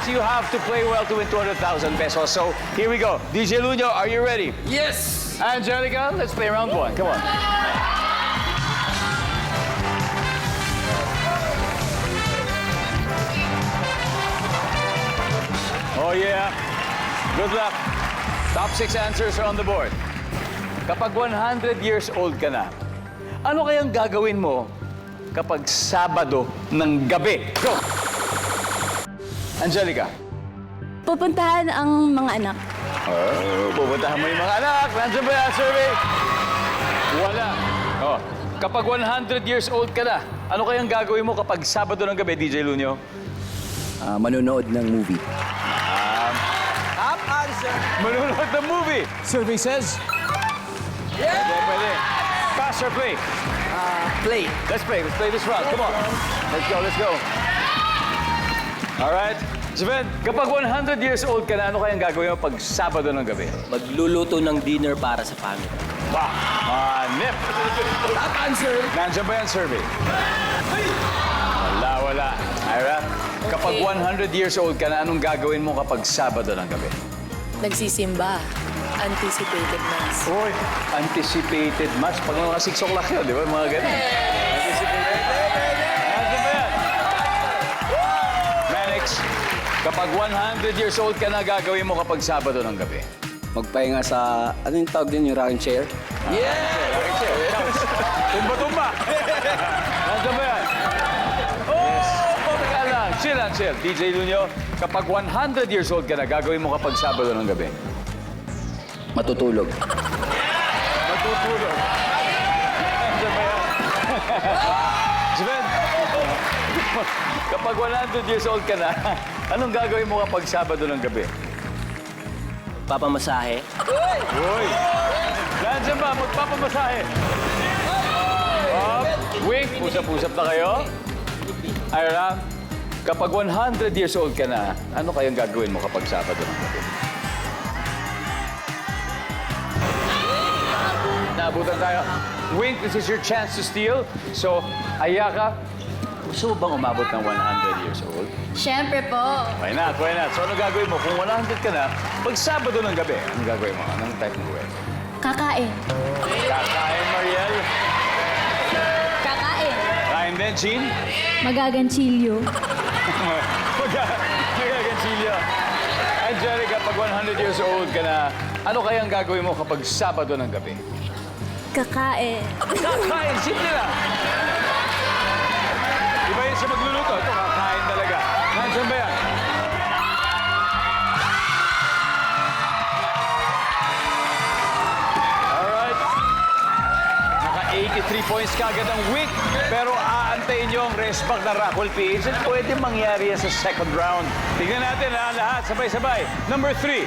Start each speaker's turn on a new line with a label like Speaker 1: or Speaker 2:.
Speaker 1: you have to play well to win 200,000 pesos. So, here we go. DJ Luño, are you ready?
Speaker 2: Yes!
Speaker 1: Angelica, let's play round one. Come on. Oh, yeah. Good luck. Top 6 answers are on the board. Kapag 100 years old ka na, ano kayang gagawin mo kapag Sabado ng gabi? Go! Angelica.
Speaker 3: Pupuntahan ang mga anak.
Speaker 1: Oh, pupuntahan mo yung mga anak. Nandiyan ba yung survey? Wala. Oh, kapag 100 years old ka na, ano kayang gagawin mo kapag Sabado ng gabi, DJ Luño?
Speaker 2: Manonood ng movie.
Speaker 1: Top answer. Manunood ng movie.
Speaker 2: Survey says...
Speaker 1: Pwede, pwede. Pass or play?
Speaker 2: Play.
Speaker 1: Let's play. Let's play this round. Come on. Let's go, let's go. All right. Javen, kapag 100 years old ka na, ano kayang gagawin mo pag Sabado ng gabi?
Speaker 4: Magluluto ng dinner para sa family.
Speaker 1: Wow. Manip.
Speaker 2: Top answer.
Speaker 1: Nandiyan ba yan, survey? Wala, wala. Ira, kapag 100 years old ka na, anong gagawin mo kapag Sabado ng gabi?
Speaker 5: Nagsisimba. Anticipated mass.
Speaker 1: Uy, anticipated match. Pag mga 6 o'clock yun, di ba? Mga ganun. Anticipated. Nandiyan ba yan? Manix, kapag 100 years old ka na, gagawin mo kapag Sabado ng gabi?
Speaker 2: Magpahinga sa... Ano yung tawag din? Yung rocking chair?
Speaker 1: Tumba-tumba. Nandiyan ba yan? Oh, teka lang. Chill lang, chill. DJ Luño, kapag 100 years old ka na, gagawin mo kapag Sabado ng gabi?
Speaker 2: Matutulog.
Speaker 1: Matutulog. Nandiyan ba yan? Sven, kapag 100 years old ka na, anong gagawin mo kapag Sabado ng gabi?
Speaker 4: Papamasahe.
Speaker 1: Uy! Nandiyan ba? Magpapamasahe. Up. Wink. Pusap-pusap na kayo. Ira, kapag 100 years old ka na, ano kayang gagawin mo kapag Sabado ng gabi? Naabutan tayo. Wink, this is your chance to steal. So, Ayaka, gusto mo bang umabot ng 100 years old?
Speaker 3: Siyempre po.
Speaker 1: Why not? Why not? So, ano gagawin mo? Kung 100 ka na, pag Sabado ng gabi, anong gagawin mo? Anong type ng gawin?
Speaker 3: Kakain.
Speaker 1: Kakain, Mariel.
Speaker 3: Kakain.
Speaker 1: Kain din, Chin.
Speaker 3: Magaganchilyo.
Speaker 1: Magaganchilyo. Angelica, pag 100 years old ka na, ano kayang gagawin mo kapag Sabado ng gabi?
Speaker 3: Kakain.
Speaker 1: Kakain, simple lang. Iba yun sa magluluto. Ito, kakain talaga. Nandiyan ba yan? Alright. Naka 83 points kagad ang week. Pero aantayin nyo ang resback na Raffle PH. At pwede mangyari yan sa second round. Tignan natin ha, lahat. Sabay-sabay. Number 3.